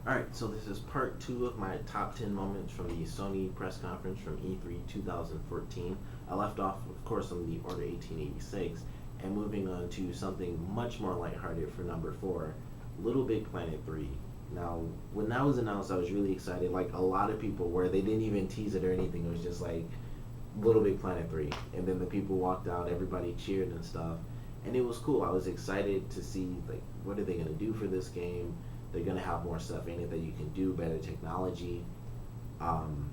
Alright, so this is part two of my top 10 moments from the Sony press conference from E3 2014. I left off, of course, on the Order 1886, and moving on to something much more lighthearted for number four, Little Big Planet 3. Now, when that was announced, I was really excited, like a lot of people were. They didn't even tease it or anything, it was just like Little Big Planet 3. And then the people walked out, everybody cheered and stuff. And it was cool. I was excited to see, like, what are they going to do for this game? They're gonna have more stuff in it that you can do, better technology. Um,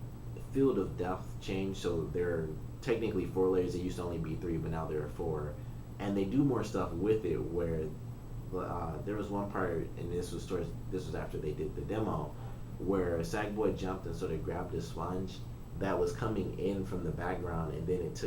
Field of depth change, so there are technically four layers. It used to only be three, but now there are four, and they do more stuff with it. Where there was one part, and this was after they did the demo, where Sackboy jumped and sort of grabbed a sponge that was coming in from the background, and then it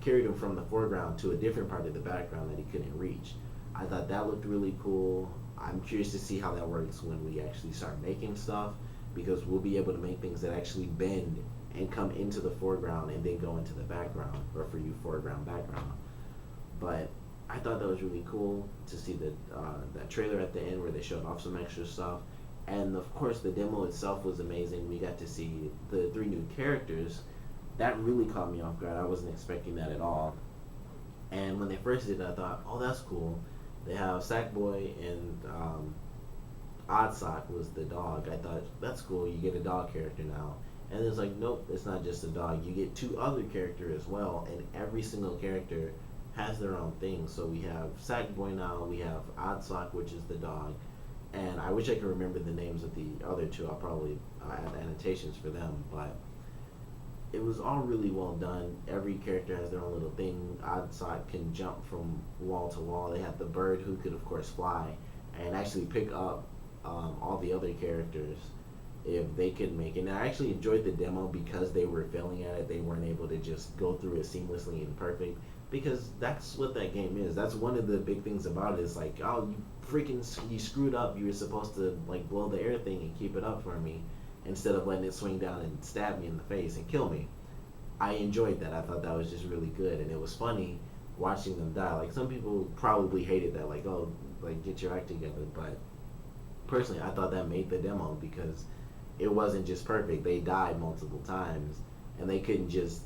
carried him from the foreground to a different part of the background that he couldn't reach. I thought that looked really cool. I'm curious to see how that works when we actually start making stuff, because we'll be able to make things that actually bend and come into the foreground and then go into the background, or for you, foreground, background. But I thought that was really cool to see that trailer at the end where they showed off some extra stuff. And of course, the demo itself was amazing. We got to see the three new characters. That really caught me off guard. I wasn't expecting that at all. And when they first did it, I thought, oh, that's cool. They have Sackboy and Oddsock was the dog. I thought, that's cool. You get a dog character now. And it's like, nope, it's not just a dog. You get two other characters as well, and every single character has their own thing. So we have Sackboy now. We have Oddsock, which is the dog. And I wish I could remember the names of the other two. I'll probably add annotations for them. But it was all really well done. Every character has their own little thing. Oddsock can jump from wall to wall. They had the bird who could, of course, fly and actually pick up all the other characters if they could make it. And I actually enjoyed the demo because they were failing at it. They weren't able to just go through it seamlessly and perfect, because that's what that game is. That's one of the big things about it. Is like, oh, you screwed up. You were supposed to like blow the air thing and keep it up for me, instead of letting it swing down and stab me in the face and kill me. I enjoyed that. I thought that was just really good, and it was funny watching them die. Like, some people probably hated that, like, oh, like, get your act together. But personally, I thought that made the demo, because it wasn't just perfect. They died multiple times, and they couldn't just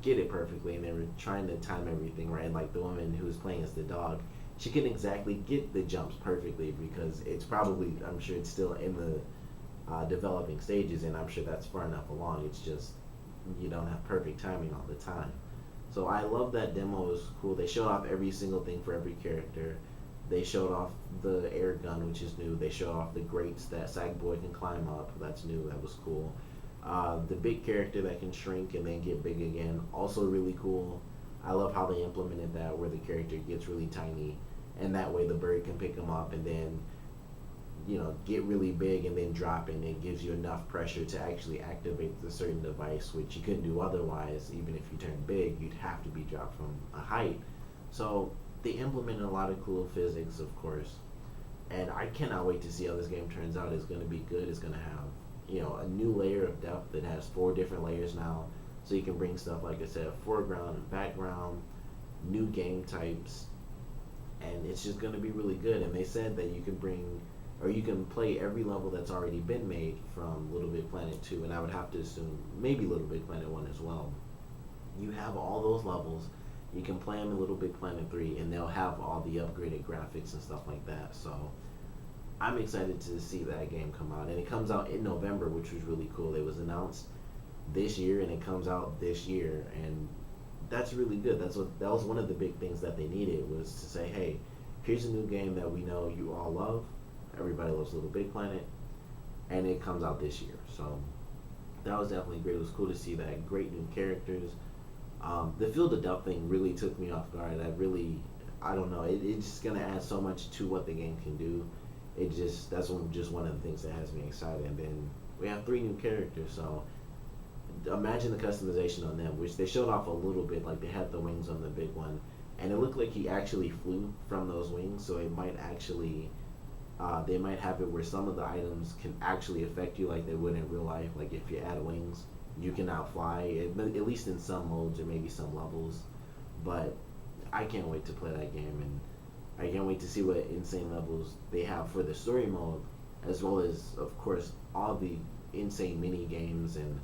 get it perfectly, and they were trying to time everything right. And like the woman who was playing as the dog, she couldn't exactly get the jumps perfectly, because it's probably, I'm sure it's still in the developing stages, and I'm sure that's far enough along. It's just you don't have perfect timing all the time. So I love that demo. It was cool. They showed off every single thing for every character. They showed off the air gun, which is new. They showed off the grates that Sackboy can climb up. That's new. That was cool. The big character that can shrink and then get big again, also really cool. I love how they implemented that, where the character gets really tiny, and that way the bird can pick him up and then get really big and then drop it, and it gives you enough pressure to actually activate the certain device, which you couldn't do otherwise. Even if you turn big, you'd have to be dropped from a height. So they implemented a lot of cool physics, of course, and I cannot wait to see how this game turns out. It's going to be good. It's going to have a new layer of depth that has four different layers now, so you can bring stuff, like I said, foreground and background, new game types, and it's just going to be really good. And they said that you can play every level that's already been made from Little Big Planet 2, and I would have to assume maybe Little Big Planet 1 as well. You have all those levels. You can play them in Little Big Planet 3, and they'll have all the upgraded graphics and stuff like that. So I'm excited to see that game come out. And it comes out in November, which was really cool. It was announced this year, and it comes out this year, and that's really good. That was one of the big things that they needed, was to say, hey, here's a new game that we know you all love. Everybody loves Little Big Planet, and it comes out this year. So that was definitely great. It was cool to see that. Great new characters. The Field of Depth thing really took me off guard. I don't know. It's just gonna add so much to what the game can do. That's just one of the things that has me excited. And then we have three new characters, so imagine the customization on them, which they showed off a little bit. Like, they had the wings on the big one, and it looked like he actually flew from those wings. So it might actually they might have it where some of the items can actually affect you like they would in real life. Like, if you add wings, you can now fly, at least in some modes or maybe some levels. But I can't wait to play that game, and I can't wait to see what insane levels they have for the story mode. as well as of course all the insane mini games and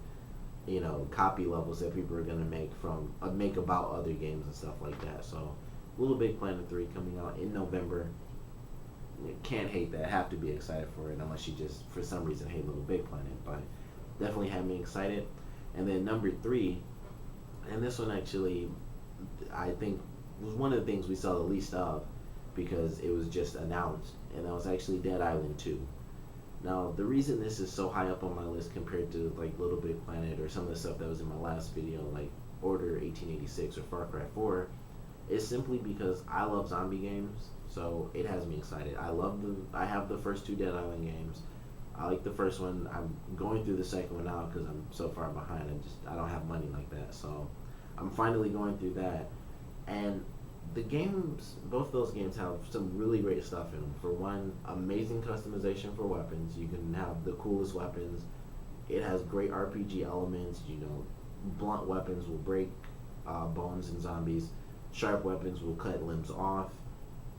copy levels that people are gonna make about other games and stuff like that. So, Little Big Planet 3 coming out in November. Can't hate that. Have to be excited for it unless you just for some reason hate Little Big Planet. But definitely had me excited. And then number 3, and this one actually I think was one of the things we saw the least of because it was just announced, and that was actually Dead Island 2. Now, the reason this is so high up on my list compared to like Little Big Planet or some of the stuff that was in my last video, like Order 1886 or Far Cry 4, is simply because I love zombie games, so it has me excited. I have the first 2 Dead Island games. I like the first one. I'm going through the second one now because I'm so far behind. I don't have money like that, so I'm finally going through that. And the games, both those games have some really great stuff in them. For one, amazing customization for weapons. You can have the coolest weapons. It has great RPG elements. Blunt weapons will break bones in zombies. Sharp weapons will cut limbs off.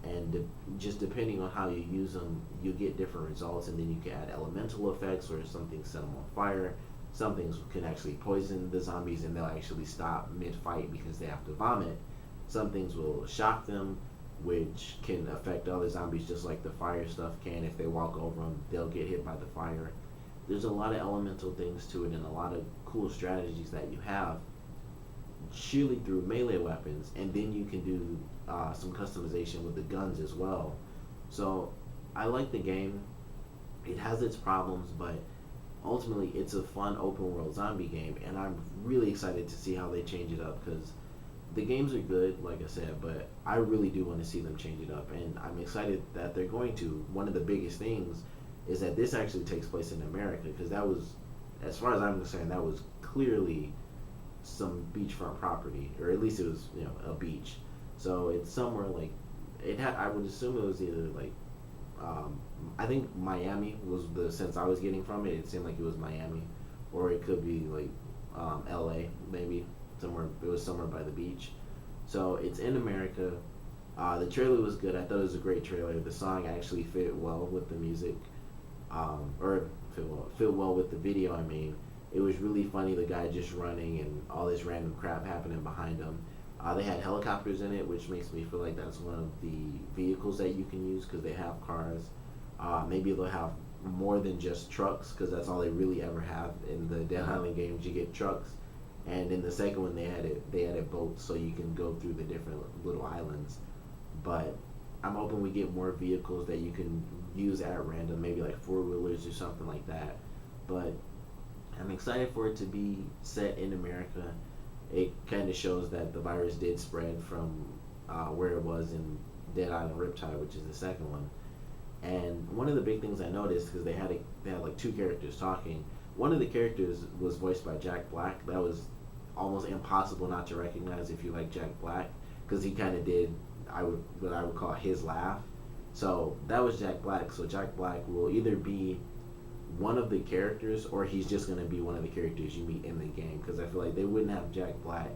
And just depending on how you use them, you get different results. And then you can add elemental effects where something set them on fire. Some things can actually poison the zombies and they'll actually stop mid-fight because they have to vomit. Some things will shock them, which can affect other zombies just like the fire stuff can. If they walk over them, they'll get hit by the fire. There's a lot of elemental things to it and a lot of cool strategies that you have surely through melee weapons, and then you can do some customization with the guns as well. So I like the game. It has its problems, but ultimately it's a fun open world zombie game, and I'm really excited to see how they change it up because the games are good, like I said, but I really do want to see them change it up, and I'm excited that they're going to. One of the biggest things is that this actually takes place in America, because that was, as far as I'm concerned, that was clearly some beachfront property, or at least it was, a beach. So it's somewhere like, I would assume it was either like, I think Miami was the sense I was getting from it. It seemed like it was Miami, or it could be like LA, maybe. It was somewhere by the beach. So it's in America. The trailer was good. I thought it was a great trailer. The song actually fit well with the music, or fit well with the video. I mean, it was really funny. The guy just running and all this random crap happening behind him. They had helicopters in it, which makes me feel like that's one of the vehicles that you can use because they have cars. Maybe they'll have more than just trucks because that's all they really ever have in the Dead Island games. You get trucks. And in the second one, they added boats, so you can go through the different little islands. But I'm hoping we get more vehicles that you can use at random, maybe like 4-wheelers or something like that. But I'm excited for it to be set in America. It kind of shows that the virus did spread from where it was in Dead Island Riptide, which is the second one. And one of the big things I noticed, because they had like 2 characters talking. One of the characters was voiced by Jack Black. That was almost impossible not to recognize if you like Jack Black, because he kind of did what I would call his laugh. So that was Jack Black. So Jack Black will either be one of the characters, or he's just going to be one of the characters you meet in the game, because I feel like they wouldn't have Jack Black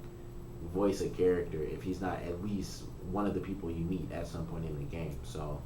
voice a character if he's not at least one of the people you meet at some point in the game. So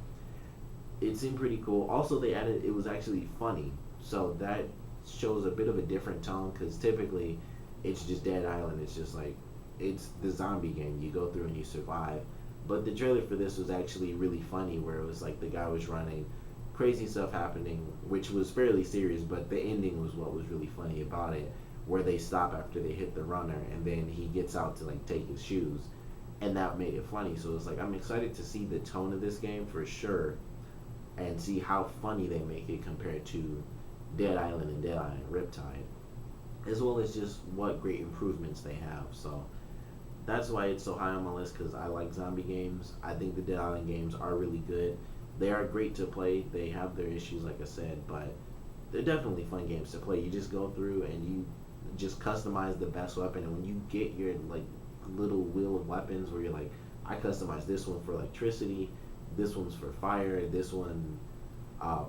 it seemed pretty cool. Also, they added, it was actually funny, so that shows a bit of a different tone, because typically it's just Dead Island. It's just like, it's the zombie game. You go through and you survive. But the trailer for this was actually really funny, where it was like the guy was running, crazy stuff happening, which was fairly serious, but the ending was what was really funny about it, where they stop after they hit the runner, and then he gets out to like take his shoes, and that made it funny. So it's like, I'm excited to see the tone of this game for sure, and see how funny they make it compared to Dead Island and Dead Island Riptide, as well as just what great improvements they have. So that's why it's so high on my list, because I like zombie games. I think the Dead Island games are really good. They are great to play. They have their issues, like I said, but they're definitely fun games to play. You just go through and you just customize the best weapon, and when you get your like little wheel of weapons where you're like, I customize this one for electricity, this one's for fire, this one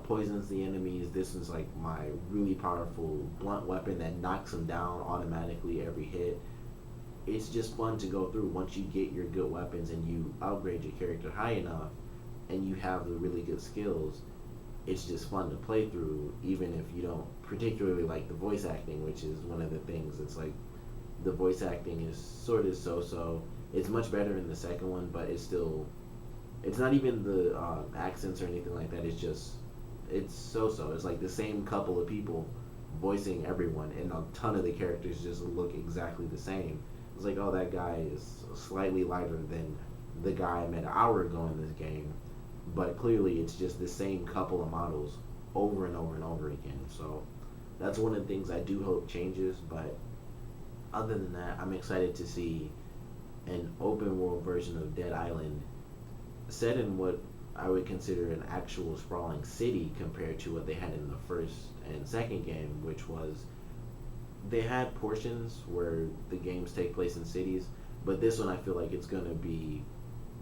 poisons the enemies, this is like my really powerful blunt weapon that knocks them down automatically every hit. It's just fun to go through once you get your good weapons and you upgrade your character high enough and you have the really good skills. it's just fun to play through, even if you don't particularly like the voice acting, which is one of the things. It's like the voice acting is sort of so. It's much better in the second one, but it's still, it's not even the accents or anything like that. It's just, it's so. It's like the same couple of people voicing everyone, and a ton of the characters just look exactly the same. It's like, oh, that guy is slightly lighter than the guy I met an hour ago in this game, but clearly it's just the same couple of models over and over and over again. So that's one of the things I do hope changes. But other than that, I'm excited to see an open world version of Dead Island set in what I would consider an actual sprawling city compared to what they had in the first and second game, which was they had portions where the games take place in cities, but this one I feel like it's gonna be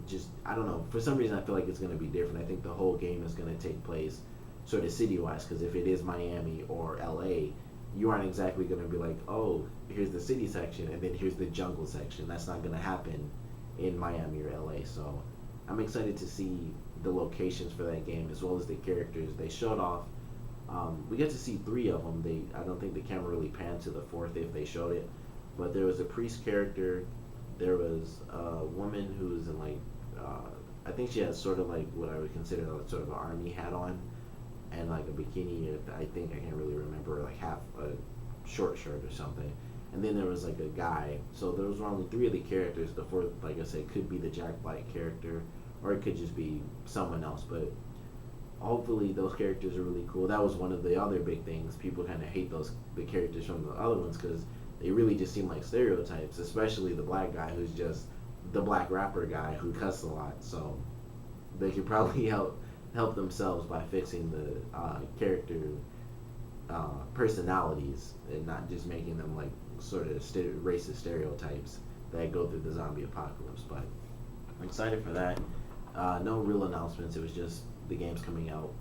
just, I don't know, for some reason I feel like it's gonna be different. I think the whole game is gonna take place sort of city wise, because if it is Miami or LA, you aren't exactly gonna be like, oh, here's the city section and then here's the jungle section. That's not gonna happen in Miami or LA. So I'm excited to see the locations for that game as well as the characters. They showed off. We got to see three of them. I don't think the camera really panned to the fourth if they showed it, but there was a priest character. There was a woman who was in like, I think she has sort of like what I would consider like sort of an army hat on, and like a bikini. I think I can't really remember, like half a short shirt or something. And then there was like a guy. So those were only three of the characters. The fourth, like I said, could be the Jack Black character, or it could just be someone else. But hopefully those characters are really cool. That was one of the other big things. People kind of hate the characters from the other ones because they really just seem like stereotypes, especially the black guy who's just the black rapper guy who cusses a lot. So they could probably help themselves by fixing the character personalities and not just making them like sort of racist stereotypes that go through the zombie apocalypse. But I'm excited for that. No real announcements. It was just the game's coming out.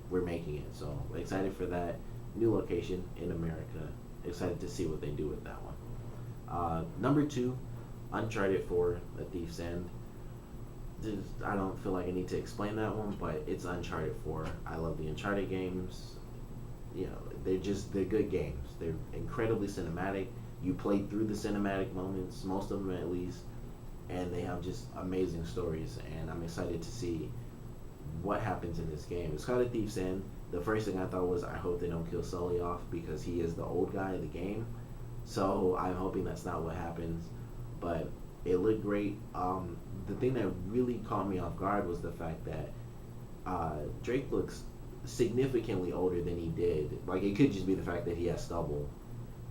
We're making it. So excited for that. New location in America. Excited to see what they do with that one. Number 2, Uncharted 4, The Thief's End. I don't feel like I need to explain that one, but it's Uncharted 4. I love the Uncharted games. They're good games. They're incredibly cinematic. You play through the cinematic moments, most of them at least, and they have just amazing stories, and I'm excited to see what happens in this game. It's called A Thief's End. The first thing I thought was, I hope they don't kill Sully off because he is the old guy in the game. So I'm hoping that's not what happens. But it looked great. The thing that really caught me off guard was the fact that Drake looks significantly older than he did. Like, it could just be the fact that he has stubble,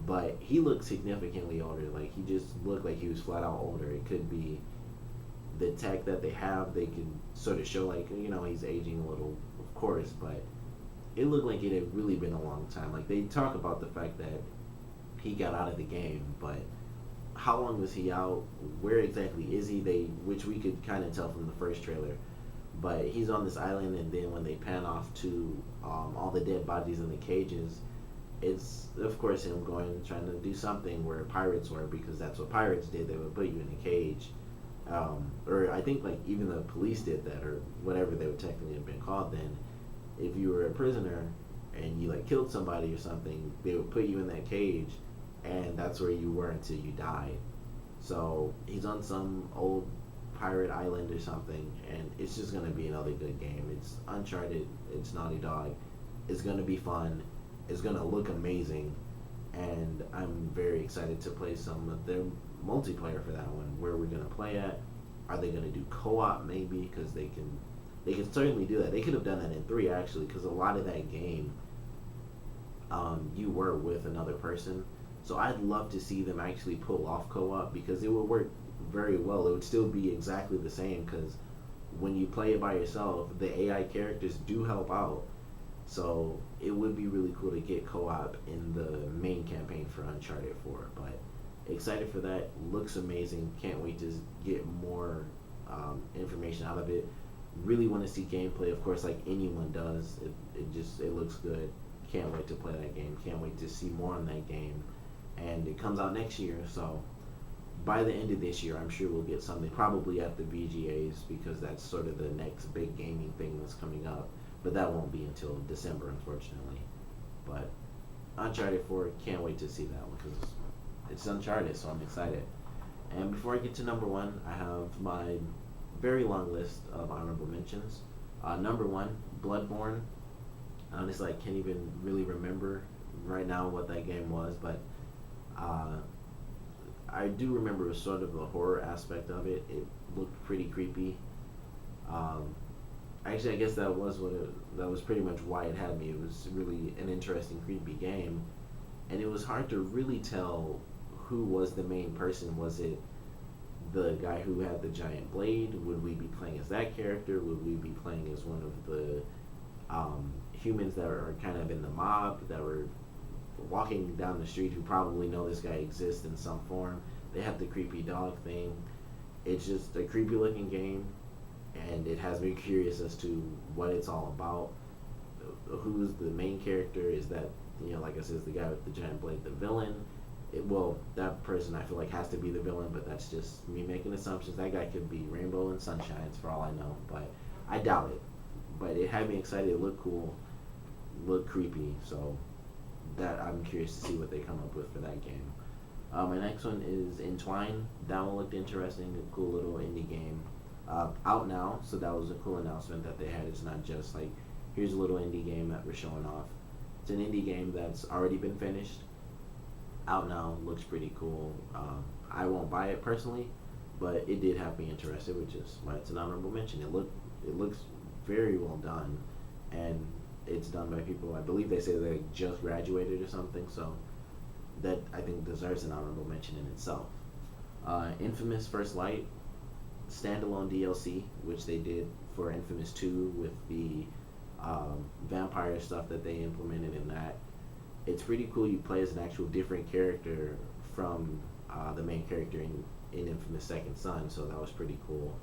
but he looked significantly older. Like, he just looked like he was flat out older. It could be the tech that they have. They can sort of show, like, he's aging a little, of course, but it looked like it had really been a long time. Like, they talk about the fact that he got out of the game, but how long was he out? Where exactly is he? Which we could kind of tell from the first trailer. But he's on this island, and then when they pan off to all the dead bodies in the cages, it's of course him trying to do something where pirates were, because that's what pirates did. They would put you in a cage, or I think like even the police did that, or whatever they would technically have been called then. If you were a prisoner and you like killed somebody or something, they would put you in that cage, and that's where you were until you died. So he's on some old pirate island or something, and it's just going to be another good game. It's Uncharted, it's Naughty Dog, it's going to be fun, it's going to look amazing, and I'm very excited to play some of their multiplayer for that one. Where we're going to play at, are they going to do co-op maybe, because they can certainly do that. They could have done that in 3 actually, because a lot of that game you were with another person. So I'd love to see them actually pull off co-op, because it would work very well. It would still be exactly the same, because when you play it by yourself, the AI characters do help out. So it would be really cool to get co-op in the main campaign for Uncharted 4. But excited for that. Looks amazing. Can't wait to get more information out of it. Really want to see gameplay, of course, like anyone does. It looks good. Can't wait to play that game. Can't wait to see more on that game. And it comes out next year, so by the end of this year, I'm sure we'll get something, probably at the VGAs, because that's sort of the next big gaming thing that's coming up. but that won't be until December, unfortunately. But Uncharted 4, can't wait to see that one because it's Uncharted, so I'm excited. And before I get to number one, I have my very long list of honorable mentions. Number one, Bloodborne. Honestly, I can't even really remember right now what that game was, but uh, I do remember sort of the horror aspect of it. It looked pretty creepy. Um, Actually, I guess that was pretty much why it had me. It was really an interesting, creepy game, and it was hard to really tell who was the main person. Was it the guy who had the giant blade? Would we be playing as that character? Would we be playing as one of the humans that are kind of in the mob that were walking down the street who probably know this guy exists in some form? They have the creepy dog thing. It's just a creepy looking game, and it has me curious as to what it's all about. Who's the main character? Is that, like I said, the guy with the giant blade the villain? Well, that person I feel like has to be the villain, but that's just me making assumptions. That guy could be Rainbow and Sunshines for all I know, but I doubt it. But it had me excited. It looked cool, looked creepy, so that I'm curious to see what they come up with for that game. My next one is Entwine. That one looked interesting, a cool little indie game. Out now, so that was a cool announcement that they had. It's not just like, here's a little indie game that we're showing off. It's an indie game that's already been finished. Out now, looks pretty cool. I won't buy it personally, but it did have me interested, which is why it's an honorable mention. It looks very well done, and it's done by people. I believe they say they just graduated or something, so that I think deserves an honorable mention in itself. Infamous First Light, standalone DLC, which they did for Infamous 2 with the vampire stuff that they implemented in that. It's pretty cool. You play as an actual different character from the main character in Infamous Second Son, so that was pretty cool.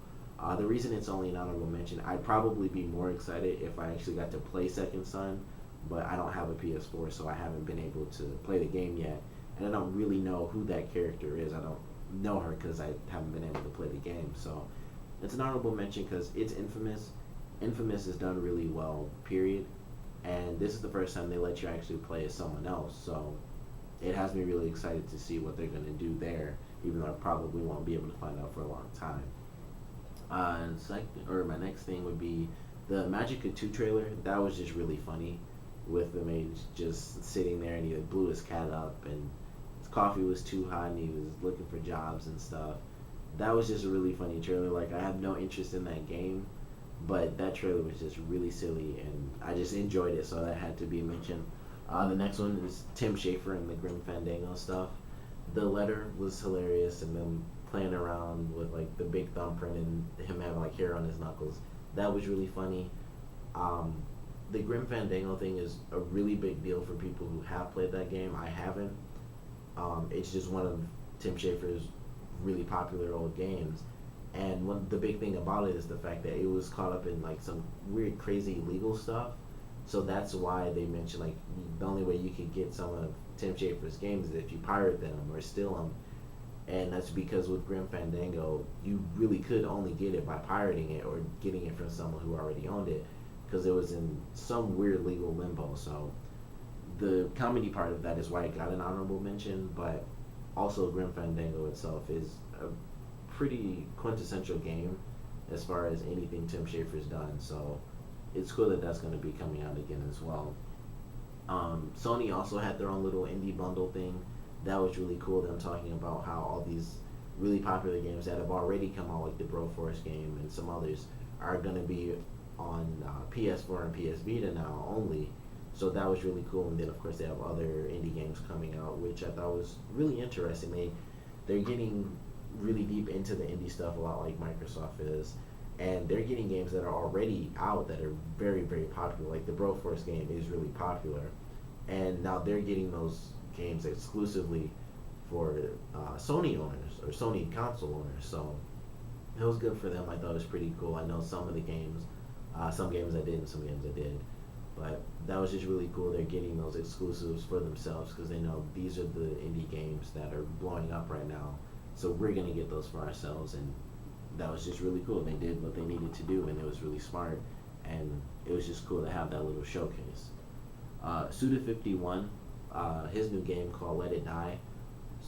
The reason it's only an honorable mention, I'd probably be more excited if I actually got to play Second Son, but I don't have a PS4, so I haven't been able to play the game yet, and I don't really know who that character is. I don't know her because I haven't been able to play the game, so it's an honorable mention because it's Infamous. Infamous is done really well, period, and this is the first time they let you actually play as someone else, so it has me really excited to see what they're going to do there, even though I probably won't be able to find out for a long time. My next thing would be the Magica 2 trailer. That was just really funny, with the mage just sitting there and he blew his cat up and his coffee was too hot and he was looking for jobs and stuff. That was just a really funny trailer. Like, I have no interest in that game, but that trailer was just really silly and I just enjoyed it, so that had to be mentioned. The next one is Tim Schafer and the Grim Fandango stuff. The letter was hilarious, and them playing around with like the big thumbprint and him having like hair on his knuckles. That was really funny. The Grim Fandango thing is a really big deal for people who have played that game. I haven't. It's just one of Tim Schafer's really popular old games, and the big thing about it is the fact that it was caught up in like some weird, crazy legal stuff. So that's why they mentioned like the only way you could get some of Tim Schafer's games is if you pirate them or steal them, and that's because with Grim Fandango you really could only get it by pirating it or getting it from someone who already owned it, because it was in some weird legal limbo. So the comedy part of that is why it got an honorable mention, but also Grim Fandango itself is a pretty quintessential game as far as anything Tim Schafer's done. So it's cool that that's going to be coming out again as well. Sony also had their own little indie bundle thing. That was really cool. Them talking about how all these really popular games that have already come out, like the Broforce game and some others, are going to be on PS4 and PS Vita now only. So that was really cool. And then of course they have other indie games coming out, which I thought was really interesting. They're getting really deep into the indie stuff, a lot like Microsoft is, and they're getting games that are already out that are very, very popular. Like the Broforce game is really popular, and now they're getting those games exclusively for Sony owners or Sony console owners. So it was good for them. I thought it was pretty cool. I know some of the games, some games I did and some games I did, but that was just really cool. They're getting those exclusives for themselves because they know these are the indie games that are blowing up right now. So we're gonna get those for ourselves, and that was just really cool. They did what they needed to do, and it was really smart. and it was just cool to have that little showcase. Suda51, his new game called Let It Die.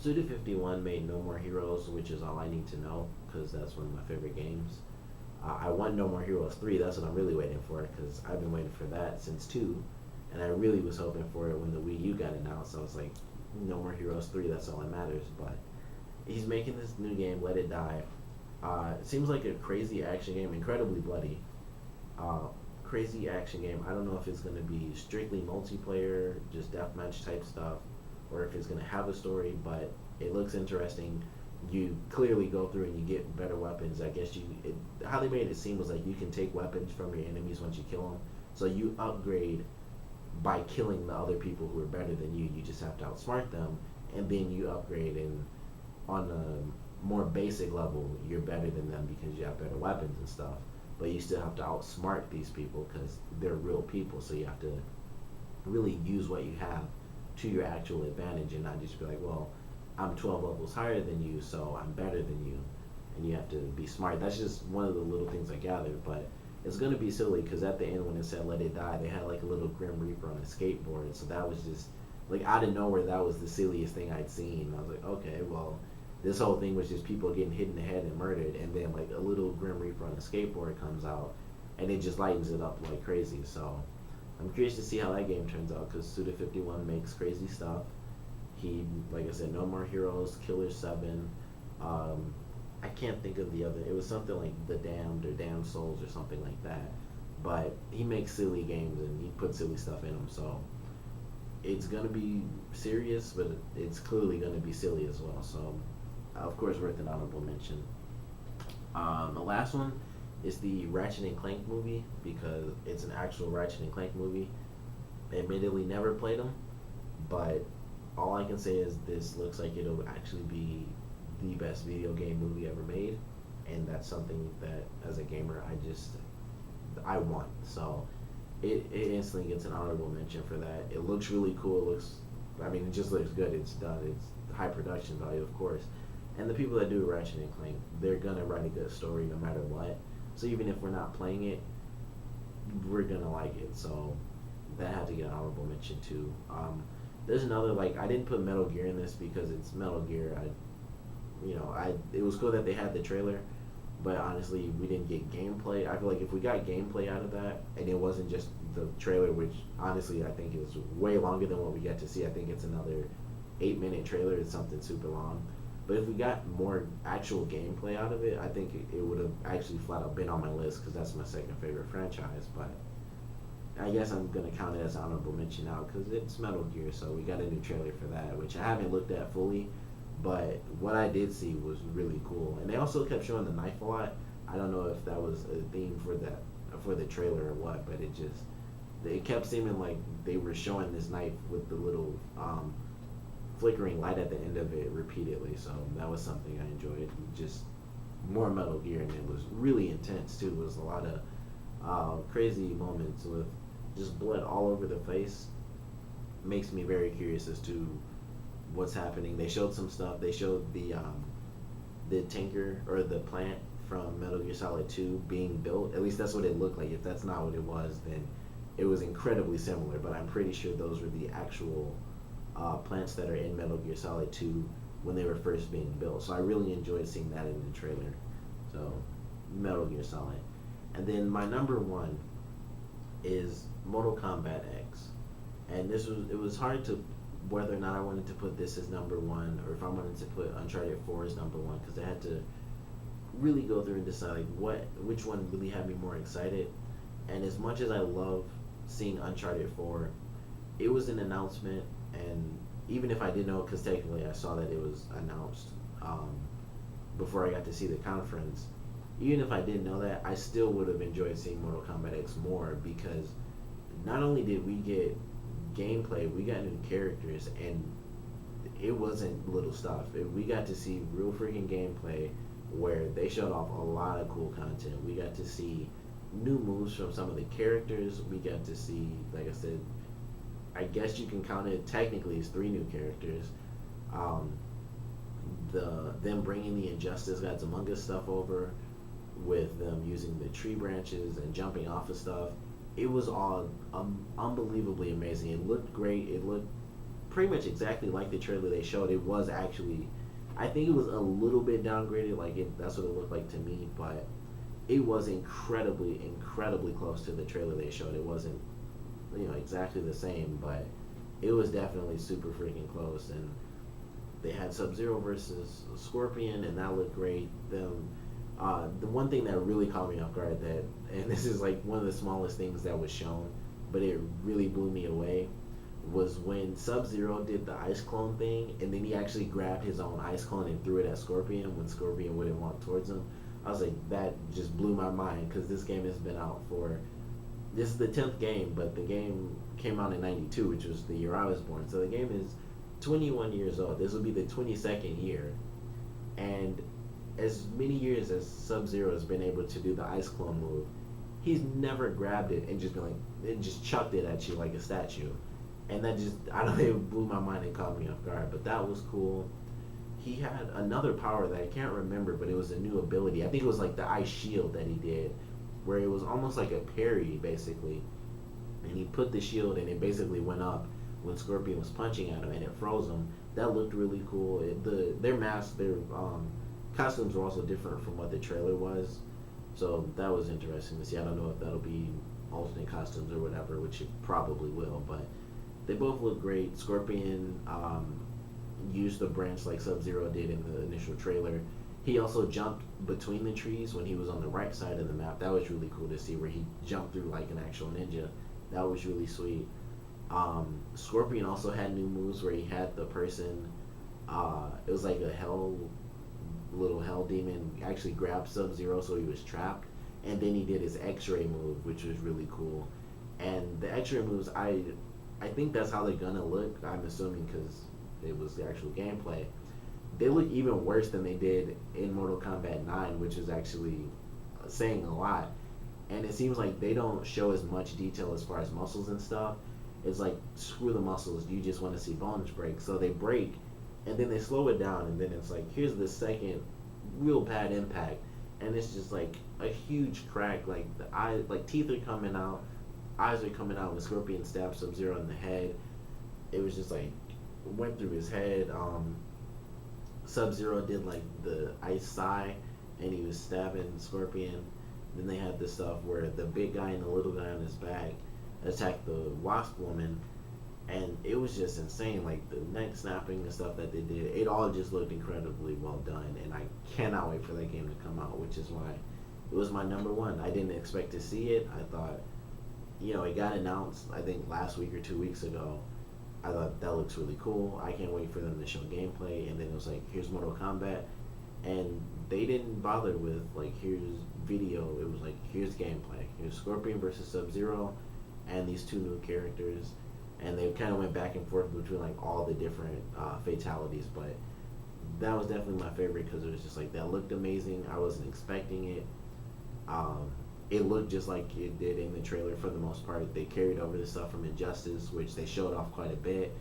Suda51 made No More Heroes, which is all I need to know because that's one of my favorite games. I want No More Heroes 3. That's what I'm really waiting for because I've been waiting for that since 2, and I really was hoping for it when the Wii U got announced. I was like, No More Heroes 3. That's all that matters. But he's making this new game, Let It Die. It seems like a crazy action game, incredibly bloody. Uh, Crazy action game. I don't know if it's going to be strictly multiplayer, just deathmatch type stuff, or if it's going to have a story, but it looks interesting. You clearly go through and you get better weapons. I guess how they made it seem was like you can take weapons from your enemies once you kill them. So you upgrade by killing the other people who are better than you. You just have to outsmart them, and then you upgrade, and on a more basic level, you're better than them because you have better weapons and stuff. But you still have to outsmart these people because they're real people. So you have to really use what you have to your actual advantage and not just be like, well, I'm 12 levels higher than you, so I'm better than you. And you have to be smart. That's just one of the little things I gathered. But it's going to be silly because at the end when it said Let It Die, they had like a little Grim Reaper on a skateboard. So that was just, like, out of nowhere, that was the silliest thing I'd seen. I was like, okay, well, this whole thing was just people getting hit in the head and murdered, and then like a little Grim Reaper on a skateboard comes out, and it just lightens it up like crazy. So I'm curious to see how that game turns out because Suda51 makes crazy stuff. He, like I said, No More Heroes, Killer 7. I can't think of the other. It was something like The Damned or Damned Souls or something like that. But he makes silly games and he puts silly stuff in them. So it's gonna be serious, but it's clearly gonna be silly as well. So of course, worth an honorable mention. The last one is the Ratchet and Clank movie because it's an actual Ratchet and Clank movie. Admittedly, never played them, but all I can say is this looks like it'll actually be the best video game movie ever made, and that's something that, as a gamer, I want. So it instantly gets an honorable mention for that. It looks really cool. It just looks good. It's done. It's high production value, of course. And the people that do Ratchet and Clank, they're gonna write a good story no matter what. So even if we're not playing it, we're gonna like it. So that had to get an honorable mention too. There's another, like, I didn't put Metal Gear in this because it's Metal Gear. It was cool that they had the trailer, but honestly, we didn't get gameplay. I feel like if we got gameplay out of that, and it wasn't just the trailer, which honestly I think is way longer than what we get to see. I think it's another 8-minute trailer. It's something super long. But if we got more actual gameplay out of it, I think it would have actually flat out been on my list because that's my second favorite franchise. But I guess I'm going to count it as an honorable mention now because it's Metal Gear, so we got a new trailer for that, which I haven't looked at fully. But what I did see was really cool. And they also kept showing the knife a lot. I don't know if that was a theme for the trailer or what, but it kept seeming like they were showing this knife with the little flickering light at the end of it repeatedly. So that was something I enjoyed. Just more Metal Gear, and it was really intense too. It was a lot of crazy moments with just blood all over the face. Makes me very curious as to what's happening. They showed some stuff. They showed the tanker or the plant from Metal Gear Solid 2 being built. At least that's what it looked like. If that's not what it was, then it was incredibly similar. But I'm pretty sure those were the actual plants that are in Metal Gear Solid 2 when they were first being built. So I really enjoyed seeing that in the trailer. So Metal Gear Solid. And then my number one is Mortal Kombat X. And it was hard to whether or not I wanted to put this as number one or if I wanted to put Uncharted 4 as number one because I had to really go through and decide which one really had me more excited. And as much as I love seeing Uncharted 4, it was an announcement, and even if I didn't know, because technically I saw that it was announced before I got to see the conference, even if I didn't know that, I still would have enjoyed seeing Mortal Kombat X more because not only did we get gameplay, we got new characters, and it wasn't little stuff. We got to see real freaking gameplay where they showed off a lot of cool content. We got to see new moves from some of the characters. We got to see, like I said, I guess you can count it technically as 3 new characters. Them bringing the Injustice Gods Among Us stuff over. with them using the tree branches and jumping off of stuff. It was all unbelievably amazing. It looked great. It looked pretty much exactly like the trailer they showed. It was actually, I think it was a little bit downgraded. Like that's what it looked like to me, but it was incredibly close to the trailer they showed. It wasn't, exactly the same, but it was definitely super freaking close. And they had Sub Zero versus Scorpion, and that looked great. The one thing that really caught me off guard, that, and this is like one of the smallest things that was shown, but it really blew me away, was when Sub Zero did the ice clone thing, and then he actually grabbed his own ice clone and threw it at Scorpion when Scorpion wouldn't walk towards him. I was like, that just blew my mind, because this game has been out for, this is the 10th game, but the game came out in 92, which was the year I was born. So the game is 21 years old. This will be the 22nd year. And as many years as Sub Zero has been able to do the ice clone move, he's never grabbed it and just been like, and just chucked it at you like a statue. And that just, I don't know, it blew my mind and caught me off guard. But that was cool. He had another power that I can't remember, but it was a new ability. I think it was like the ice shield that he did, where it was almost like a parry, basically. And he put the shield and it basically went up when Scorpion was punching at him, and it froze him. That looked really cool. Their masks, their costumes were also different from what the trailer was, so that was interesting to see. I don't know if that'll be alternate costumes or whatever, which it probably will, but they both look great. Scorpion used the branch like Sub-Zero did in the initial trailer. He also jumped between the trees when he was on the right side of the map. That was really cool to see, where he jumped through like an actual ninja. That was really sweet. Scorpion also had new moves where he had the person, it was like a little hell demon actually grabbed Sub-Zero, so he was trapped, and then he did his X-ray move, which was really cool. And the X-ray moves, I think that's how they're gonna look, I'm assuming, because it was the actual gameplay. They look even worse than they did in Mortal Kombat 9, which is actually saying a lot. And it seems like they don't show as much detail as far as muscles and stuff. It's like, screw the muscles, you just want to see bones break. So they break, and then they slow it down, and then it's like, here's the second real bad impact, and it's just like a huge crack. Like the eye, like teeth are coming out, eyes are coming out when Scorpion stabs Sub-Zero in the head. It was just like, went through his head. Sub-Zero did like the ice sigh, and he was stabbing Scorpion. Then they had this stuff where the big guy and the little guy on his back attacked the Wasp Woman, and it was just insane. Like the neck snapping and stuff that they did, it all just looked incredibly well done, and I cannot wait for that game to come out, which is why it was my number one. I didn't expect to see it. I thought, it got announced, I think last week or 2 weeks ago. I thought that looks really cool. I can't wait for them to show gameplay. And then it was like, here's Mortal Kombat, and they didn't bother with like, here's video. It was like, here's gameplay. Here's Scorpion versus Sub-Zero, and these two new characters. And they kind of went back and forth between like all the different fatalities, but that was definitely my favorite, because it was just like, that looked amazing. I wasn't expecting it. It looked just like it did in the trailer for the most part. They carried over the stuff from Injustice, which they showed off quite a bit.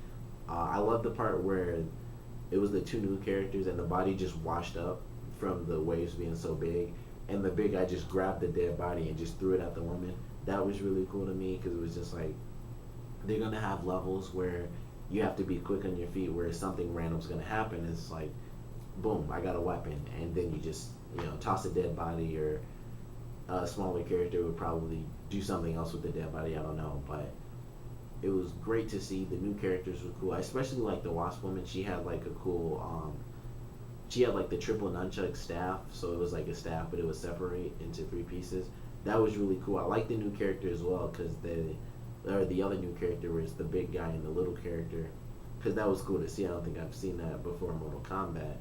I love the part where it was the two new characters and the body just washed up from the waves being so big, and the big guy just grabbed the dead body and just threw it at the woman. That was really cool to me, because it was just like, they're gonna have levels where you have to be quick on your feet, where something random's gonna happen. It's like, boom, I got a weapon, and then you just toss a dead body, or a smaller character would probably do something else with the dead body. I don't know, but it was great to see. The new characters were cool. I especially like the Wasp Woman. She had like a cool, she had like the triple nunchuck staff, so it was like a staff, but it would separate into 3 pieces. That was really cool. I like the new character as well, because the other new character was the big guy and the little character, because that was cool to see. I don't think I've seen that before in Mortal Kombat,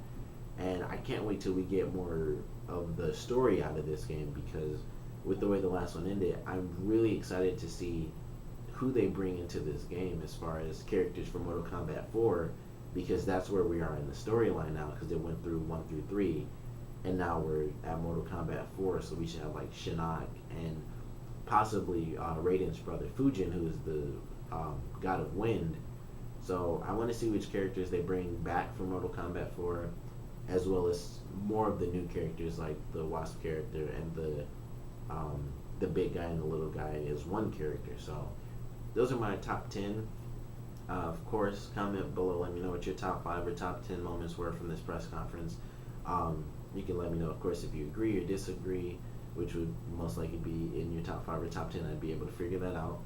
and I can't wait till we get more of the story out of this game, because with the way the last one ended, I'm really excited to see who they bring into this game as far as characters from Mortal Kombat 4, because that's where we are in the storyline now, because they went through 1 through 3, and now we're at Mortal Kombat 4, so we should have like Shinnok and possibly Raiden's brother Fujin, who is the god of wind. So I want to see which characters they bring back from Mortal Kombat 4. as well as more of the new characters like the Wasp character and the big guy and the little guy is one character. So those are my top 10. Of course, comment below. Let me know what your top 5 or top 10 moments were from this press conference. You can let me know, of course, if you agree or disagree, which would most likely be in your top 5 or top 10. I'd be able to figure that out.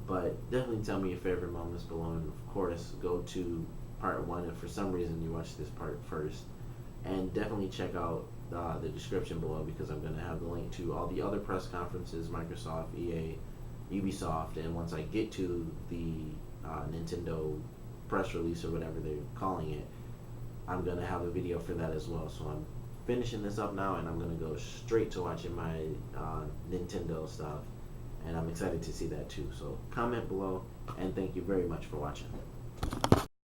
But definitely tell me your favorite moments below. And of course, go to part 1 if for some reason you watched this part first. And definitely check out the description below, because I'm going to have the link to all the other press conferences, Microsoft, EA, Ubisoft, and once I get to the Nintendo press release or whatever they're calling it, I'm going to have a video for that as well. So I'm finishing this up now, and I'm going to go straight to watching my Nintendo stuff, and I'm excited to see that too. So comment below, and thank you very much for watching.